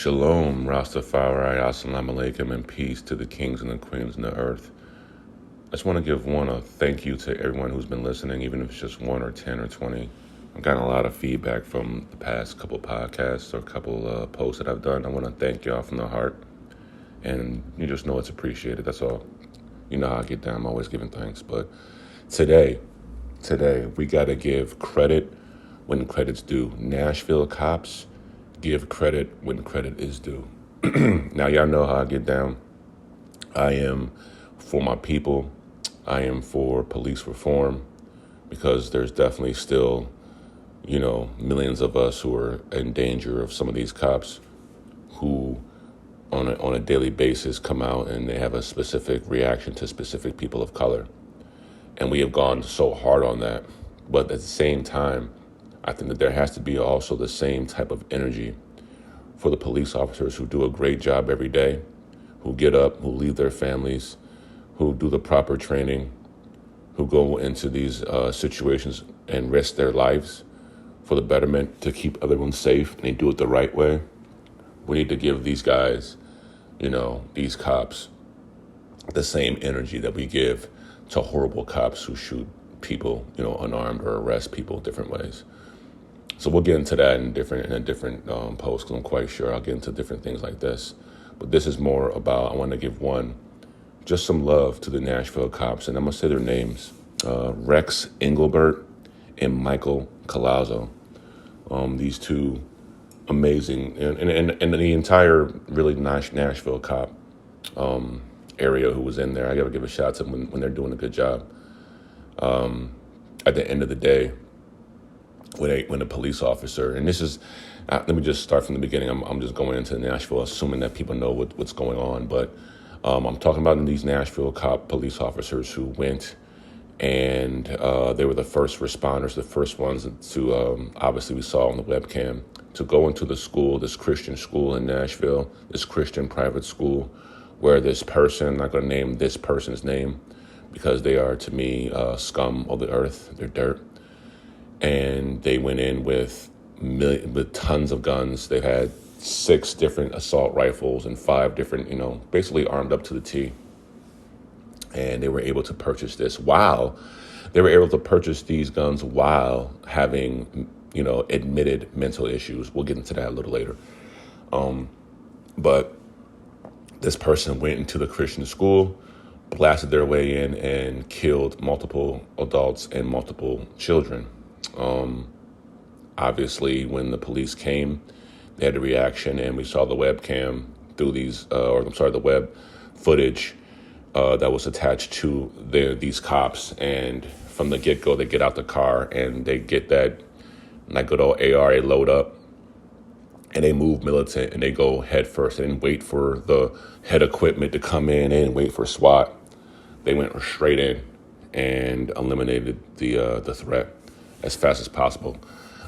Shalom, Rastafari, Assalamu alaikum, and peace to the kings and the queens in the earth. I just want to give a thank you to everyone who's been listening, even if it's just 1 or 10 or 20. I've gotten a lot of feedback from the past couple podcasts or couple posts that I've done. I want to thank y'all from the heart, and you just know it's appreciated. That's all. You know how I get down. I'm always giving thanks. But today, we got to give credit when credit's due. Nashville cops, give credit when credit is due. Now, y'all know how I get down. I am for my people. I am for police reform, because there's definitely still, millions of us who are in danger of some of these cops who on a daily basis come out and they have a specific reaction to specific people of color. And we have gone so hard on that. But at the same time, I think that there has to be also the same type of energy for the police officers who do a great job every day, who get up, who leave their families, who do the proper training, who go into these situations and risk their lives for the betterment to keep everyone safe, and they do it the right way. We need to give these guys, these cops, the same energy that we give to horrible cops who shoot people, unarmed, or arrest people different ways. So we'll get into that in a different post, because I'm quite sure I'll get into different things like this. But this is more about, I want to give just some love to the Nashville cops, and I'm going to say their names. Rex Engelbert and Michael Collazo. These two amazing, and the entire really nice Nashville cop area who was in there. I got to give a shout out to them when they're doing a good job. At the end of the day, when a police officer, and this is, let me just start from the beginning. I'm just going into Nashville, assuming that people know what's going on. But I'm talking about these Nashville police officers who went, and they were the first responders, the first ones to, obviously we saw on the webcam, to go into the school, this Christian school in Nashville, this Christian private school, where this person, I'm not going to name this person's name, because they are, to me, scum of the earth. They're dirt. And they went in with tons of guns. They've had 6 different assault rifles and 5 different, basically armed up to the T. And they were able to purchase these guns while having, admitted mental issues. We'll get into that a little later. But this person went into the Christian school, blasted their way in, and killed multiple adults and multiple children. Obviously, when the police came, they had a reaction, and we saw the webcam through the web footage that was attached to these cops. And from the get-go, they get out the car and they get that good old AR, they load up, and they move militant, and they go head first. They didn't wait for the head equipment to come in. They didn't wait for SWAT. They went straight in and eliminated the threat as fast as possible.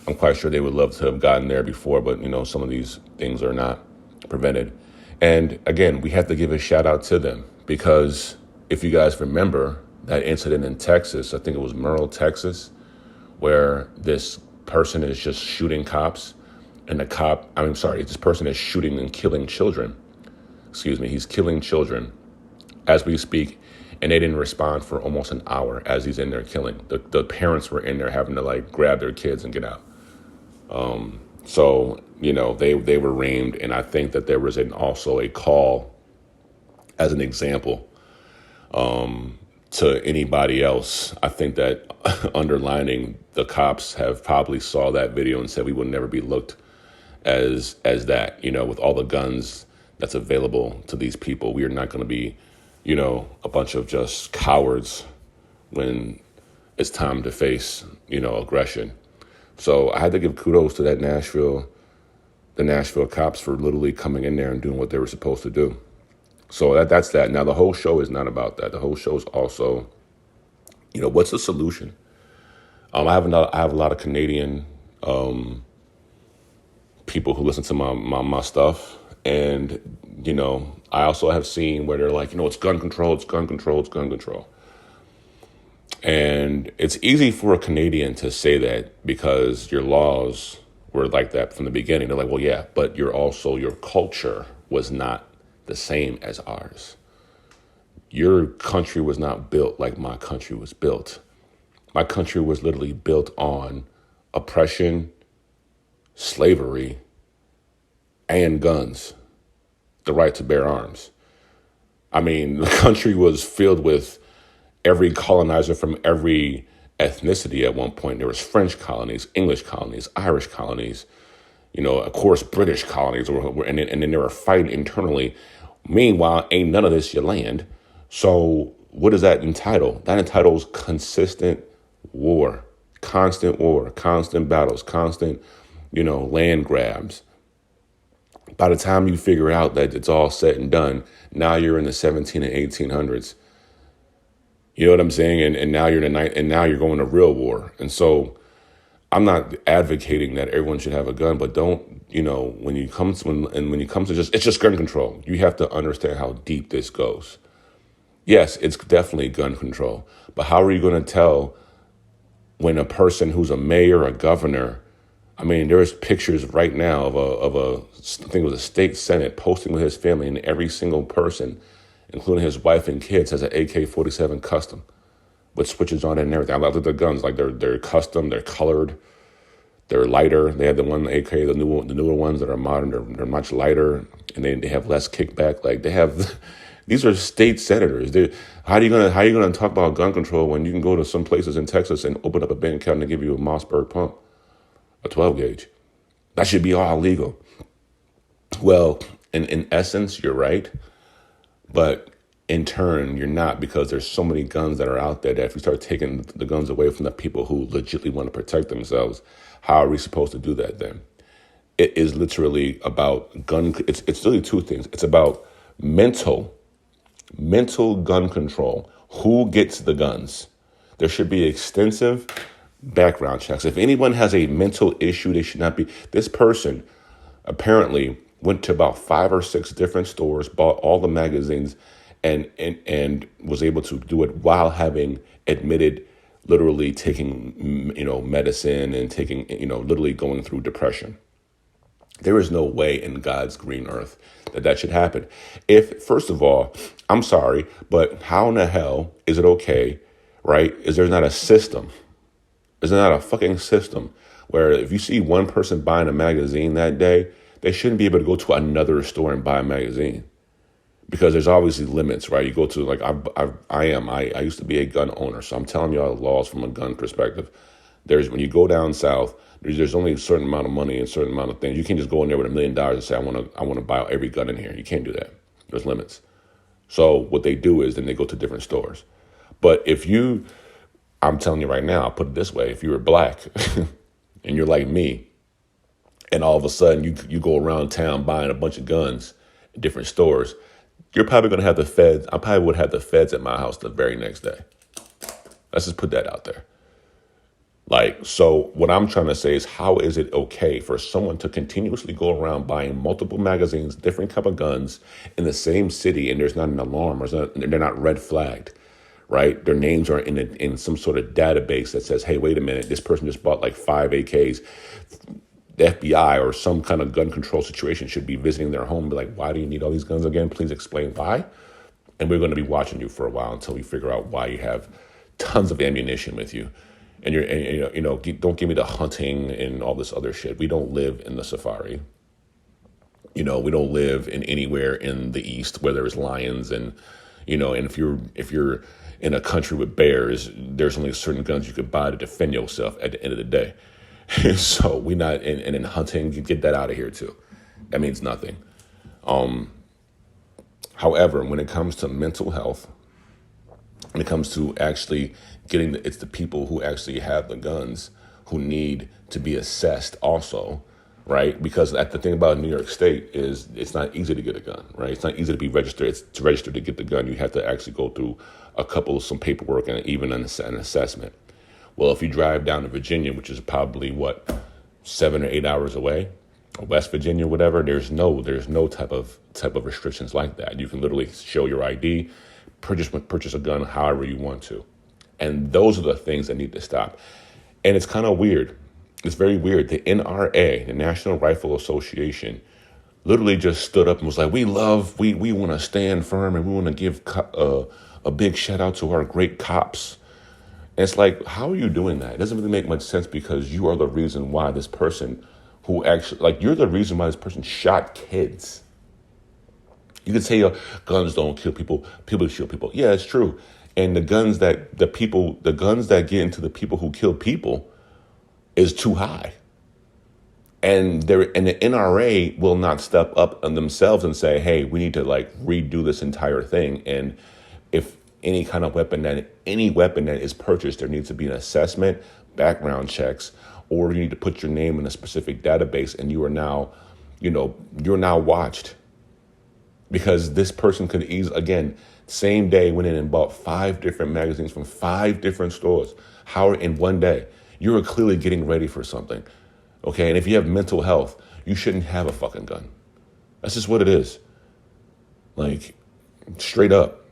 I'm quite sure they would love to have gotten there before, but some of these things are not prevented. And again, we have to give a shout out to them, because if you guys remember that incident in Texas, I think it was Merle, Texas, where this person is just shooting cops, and this person is shooting and killing children. He's killing children as we speak. And they didn't respond for almost an hour as he's in there killing. The parents were in there having to grab their kids and get out. So they were reamed, and I think that there was also a call as an example to anybody else. I think that underlining, the cops have probably saw that video and said we will never be looked as that. With all the guns that's available to these people, we are not going to be a bunch of just cowards when it's time to face, aggression. So I had to give kudos to the Nashville cops for literally coming in there and doing what they were supposed to do. So that's that. Now, the whole show is not about that. The whole show is also, what's the solution? I have a lot of Canadian people who listen to my stuff. And, I also have seen where they're like, it's gun control, it's gun control, it's gun control. And it's easy for a Canadian to say that because your laws were like that from the beginning. They're like, well, yeah, but your culture was not the same as ours. Your country was not built like my country was built. My country was literally built on oppression, slavery, and guns, the right to bear arms. I mean, the country was filled with every colonizer from every ethnicity at one point. There was French colonies, English colonies, Irish colonies, of course, British colonies, and then they were fighting internally. Meanwhile, ain't none of this your land. So what does that entitle? That entitles consistent war, constant battles, constant, land grabs. By the time you figure out that it's all said and done, now you're in the 17 and 1800s. You know what I'm saying? And now you're in the night, and now you're going to real war. And so I'm not advocating that everyone should have a gun, but don't, when you come to it's just gun control. You have to understand how deep this goes. Yes, it's definitely gun control, but how are you going to tell when a person who's a mayor, a governor, I mean, there's pictures right now I think it was a state senate posting with his family, and every single person, including his wife and kids, has an AK-47 custom with switches on it and everything. I love their guns, like they're custom, they're colored, they're lighter. They have the one AK, the newer ones that are modern. They're much lighter, and they have less kickback. Like they have, these are state senators. How are you gonna talk about gun control when you can go to some places in Texas and open up a bank account and they give you a Mossberg pump, a 12 gauge? That should be all legal. Well, in essence, you're right, but in turn, you're not, because there's so many guns that are out there that if you start taking the guns away from the people who legitimately want to protect themselves, how are we supposed to do that then? It is literally about it's really two things. It's about mental gun control. Who gets the guns? There should be extensive background checks. If anyone has a mental issue, they should not be. This person apparently went to about 5 or 6 different stores, bought all the magazines, and was able to do it while having admitted literally taking, medicine and taking, literally going through depression. There is no way in God's green earth that should happen. First of all, I'm sorry, but how in the hell is it okay, right? Is there not a system? Is there not a fucking system where if you see one person buying a magazine that day, they shouldn't be able to go to another store and buy a magazine? Because there's obviously limits, right? You go to, like, I used to be a gun owner, so I'm telling you all the laws from a gun perspective. When you go down south, there's only a certain amount of money and a certain amount of things. You can't just go in there with $1 million and say, I want to buy every gun in here. You can't do that. There's limits. So what they do is then they go to different stores. But I'm telling you right now, I'll put it this way: if you were black and you're like me, and all of a sudden you go around town buying a bunch of guns in different stores, you're probably going to have the feds. I probably would have the feds at my house the very next day. Let's just put that out there. So what I'm trying to say is, how is it okay for someone to continuously go around buying multiple magazines, different type of guns in the same city, and there's not an alarm, or they're not red flagged, right? Their names are in some sort of database that says, hey, wait a minute, this person just bought like 5 AKs. The FBI or some kind of gun control situation should be visiting their home and be like, why do you need all these guns again? Please explain why. And we're going to be watching you for a while until we figure out why you have tons of ammunition with you. And don't give me the hunting and all this other shit. We don't live in the safari. We don't live in anywhere in the East where there's lions and if you're in a country with bears, there's only certain guns you could buy to defend yourself at the end of the day. So we not in hunting, you get that out of here too. That means nothing. However, when it comes to mental health, when it comes to actually it's the people who actually have the guns who need to be assessed also, right? Because the thing about New York State is it's not easy to get a gun, right? It's not easy to be registered. To register to get the gun, you have to actually go through some paperwork and even an assessment. Well, if you drive down to Virginia, which is probably 7 or 8 hours away, or West Virginia, whatever, there's no type of restrictions like that. You can literally show your ID, purchase a gun however you want to. And those are the things that need to stop. And it's kind of weird. It's very weird. The NRA, the National Rifle Association, literally just stood up and was like, we want to stand firm and we want to give a big shout out to our great cops. And it's like, how are you doing that? It doesn't really make much sense because you are the reason why this person who actually, like, you're the reason why this person shot kids. You could say guns don't kill people, people shoot people. Yeah, it's true. And the guns that get into the people who kill people is too high. And the NRA will not step up on themselves and say, hey, we need to like redo this entire thing. And if any weapon that is purchased, there needs to be an assessment, background checks, or you need to put your name in a specific database, and you're now watched. Because this person could easily, again, same day went in and bought 5 different magazines from 5 different stores. How in one day? You're clearly getting ready for something. Okay, and if you have mental health, you shouldn't have a fucking gun. That's just what it is. Like, straight up.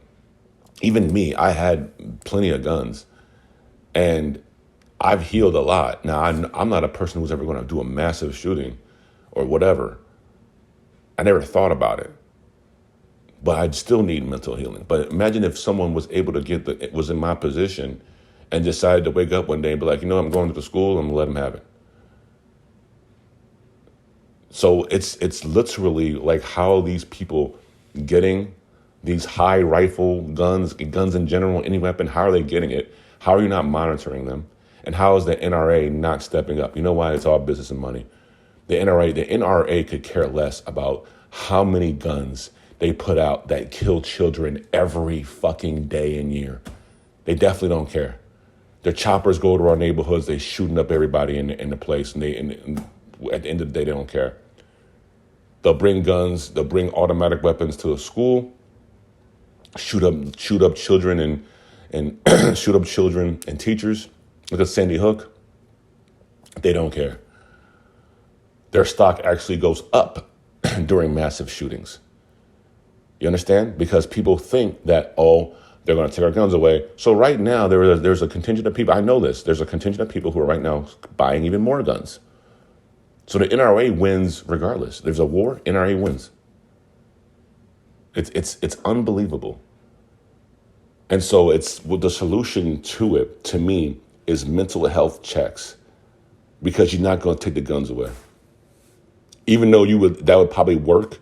Even me, I had plenty of guns. And I've healed a lot. Now, I'm not a person who's ever going to do a massive shooting or whatever. I never thought about it. But I'd still need mental healing. But imagine if someone was able to was in my position and decided to wake up one day and be like, I'm going to the school, I'm going to let them have it. So it's literally like how these people getting these high rifle guns in general, any weapon, how are they getting it? How are you not monitoring them? And how is the NRA not stepping up? You know why? It's all business and money. The NRA could care less about how many guns they put out that kill children every fucking day and year. They definitely don't care. Their choppers go to our neighborhoods, they shooting up everybody in the place, and at the end of the day, they don't care. They'll bring guns, they'll bring automatic weapons to a school, shoot up children and shoot up children and teachers. Look at Sandy Hook. They don't care. Their stock actually goes up during massive shootings. You understand? Because people think that, they're going to take our guns away. So right now, there's a contingent of people. I know this. There's a contingent of people who are right now buying even more guns. So the NRA wins regardless. There's a war, NRA wins. It's unbelievable. And so the solution to it, to me, is mental health checks, because you're not going to take the guns away. Even though that would probably work.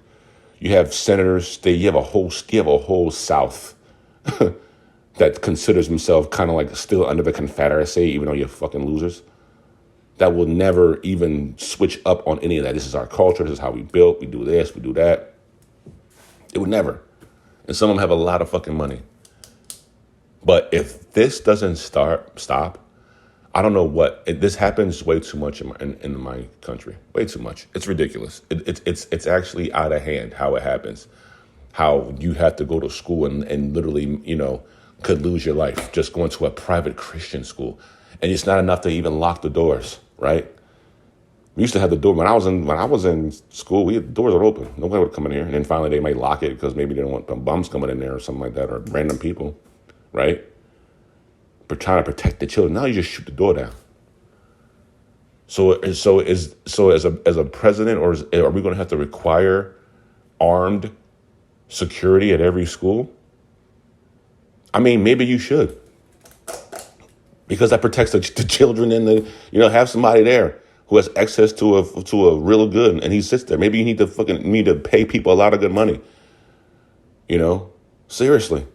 You have senators, you have a whole South that considers himself kind of like still under the Confederacy, even though you're fucking losers, that will never even switch up on any of that. This is our culture. This is how we built. We do this, we do that. It would never. And some of them have a lot of fucking money. But if this doesn't stop, I don't know what. This happens way too much in my country. Way too much. It's ridiculous. It's actually out of hand how it happens. How you have to go to school and literally, could lose your life just going to a private Christian school. And it's not enough to even lock the doors, right? We used to have the door when I was in school. The doors are open. Nobody would come in here. And then finally they might lock it because maybe they don't want bums coming in there or something like that, or random people, right? But trying to protect the children. Now you just shoot the door down. So as a president, are we going to have to require armed security at every school? I mean, maybe you should, because that protects the children and have somebody there who has access to a real good, and he sits there. Maybe you need to pay people a lot of good money. Seriously,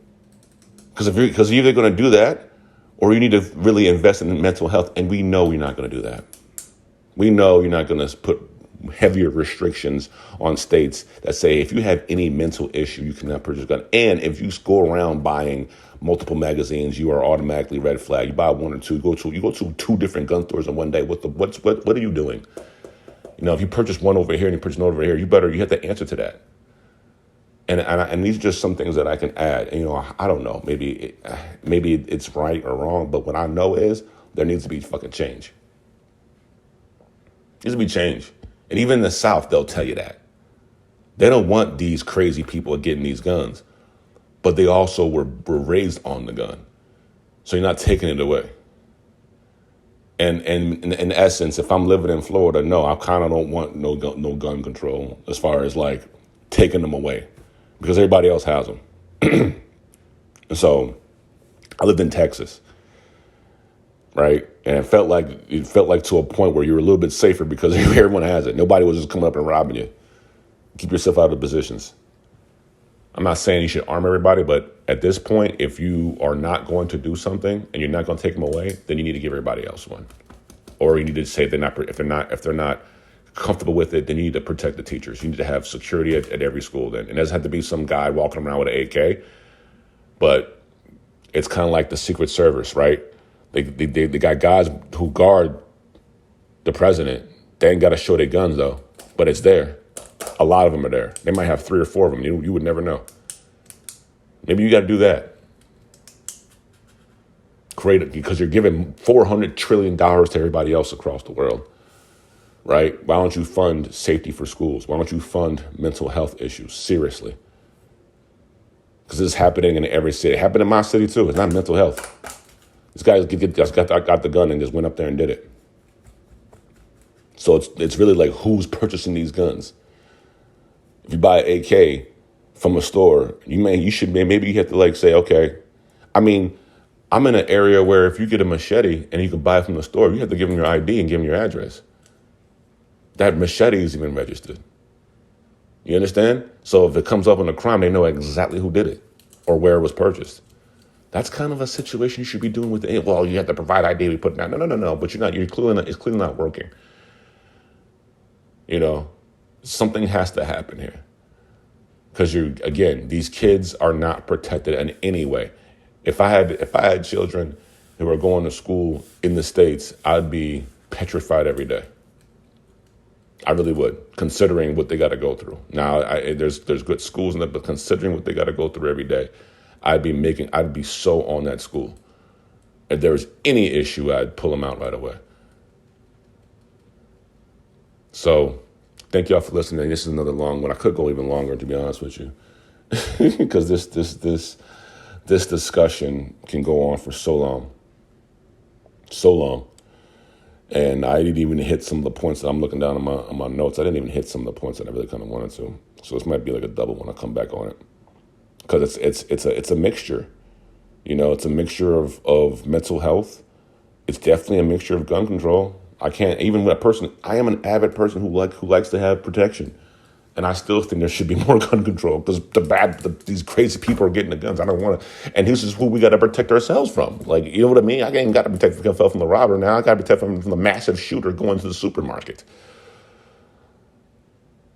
because you're either going to do that, or you need to really invest in mental health. And we know you're not going to do that. We know you're not going to put heavier restrictions on states that say if you have any mental issue, you cannot purchase a gun. And if you go around buying multiple magazines, you are automatically red flag. You buy one or two, you go to 2 different gun stores in one day. What are you doing? If you purchase one over here and you purchase one over here, you have to answer to that. And these are just some things that I can add. And, I don't know. Maybe it's right or wrong, but what I know is there needs to be fucking change. There needs to be change. And even in the South, they'll tell you that. They don't want these crazy people getting these guns, but they also were raised on the gun. So you're not taking it away. And in essence, if I'm living in Florida, no, I kind of don't want no gun control as far as like taking them away because everybody else has them. And so I lived in Texas, right? And it felt like to a point where you were a little bit safer because everyone has it. Nobody was just coming up and robbing you. Keep yourself out of positions. I'm not saying you should arm everybody, but at this point, if you are not going to do something and you're not going to take them away, then you need to give everybody else one. Or you need to say if they're not comfortable with it, then you need to protect the teachers. You need to have security at every school then. And it doesn't have to be some guy walking around with an AK, but it's kind of like the Secret Service, right? They got guys who guard the president. They ain't got to show their guns though, but it's there. A lot of them are there. They might have 3 or 4 of them. You would never know. Maybe you got to do that. Create it because you're giving $400 trillion to everybody else across the world, right? Why don't you fund safety for schools? Why don't you fund mental health issues? Seriously. Because this is happening in every city. It happened in my city too. It's not mental health. This guy just got the gun and just went up there and did it. So it's really like who's purchasing these guns. If you buy an AK from a store, maybe you have to like say, okay. I mean, I'm in an area where if you get a machete and you can buy it from the store, you have to give them your ID and give them your address. That machete is even registered. You understand? So if it comes up on a crime, they know exactly who did it or where it was purchased. That's kind of a situation you should be doing with it. Well, you have to provide ID. We put it down. No. But it's clearly not working. You know, something has to happen here. Because these kids are not protected in any way. If I had children who were going to school in the States, I'd be petrified every day. I really would, considering what they got to go through. Now, there's good schools in it, but considering what they got to go through every day, I'd be so on that school. If there was any issue, I'd pull them out right away. So, thank y'all for listening. This is another long one. I could go even longer, to be honest with you, because this discussion can go on for so long. And I didn't even hit some of the points that I'm looking down on my notes. I didn't even hit some of the points that I really kind of wanted to. So this might be like a double when I come back on it, because it's a mixture. You know, it's a mixture of mental health. It's definitely a mixture of gun control. I am an avid person who likes to have protection. And I still think there should be more gun control because these crazy people are getting the guns. I don't want to. And this is who we got to protect ourselves from. Like, you know what I mean? I ain't got to protect myself from the robber now. I got to protect from the massive shooter going to the supermarket.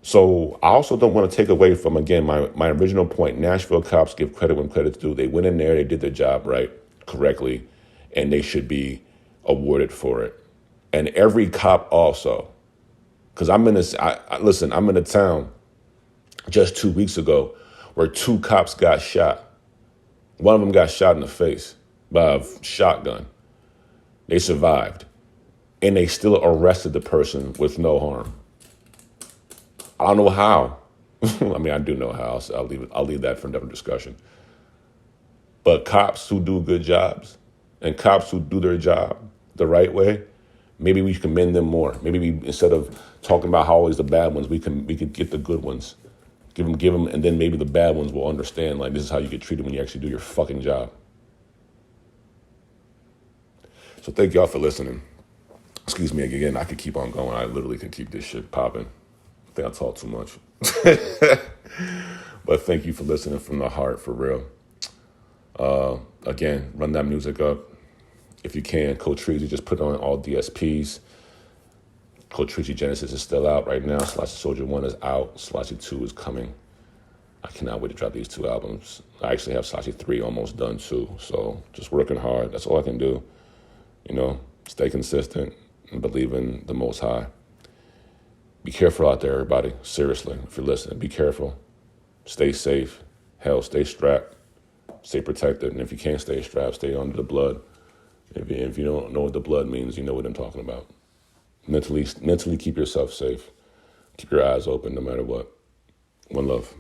So I also don't want to take away from, again, my original point. Nashville cops give credit when credit's due. They went in there, they did their job correctly, and they should be awarded for it. And every cop also. Because I'm in a town just 2 weeks ago where 2 cops got shot. One of them got shot in the face by a shotgun. They survived. And they still arrested the person with no harm. I don't know how. I mean, I do know how. So I'll leave that for another discussion. But cops who do good jobs and cops who do their job the right way, maybe we commend them more. Maybe instead of talking about how always the bad ones, we could get the good ones. Give them, and then maybe the bad ones will understand, like, this is how you get treated when you actually do your fucking job. So thank y'all for listening. Excuse me again, I could keep on going. I literally could keep this shit popping. I think I talk too much. But thank you for listening from the heart, for real. Again, run that music up. If you can, Coach Treasy, just put on all DSPs. Coach Treasy Genesis is still out right now. Slashy Soldier 1 is out. Slashy 2 is coming. I cannot wait to drop these 2 albums. I actually have Slashy 3 almost done too. So just working hard. That's all I can do. You know, stay consistent and believe in the Most High. Be careful out there, everybody. Seriously, if you're listening, be careful. Stay safe. Hell, stay strapped. Stay protected. And if you can't stay strapped, stay under the blood. If you don't know what the blood means, you know what I'm talking about. Mentally keep yourself safe. Keep your eyes open no matter what. One love.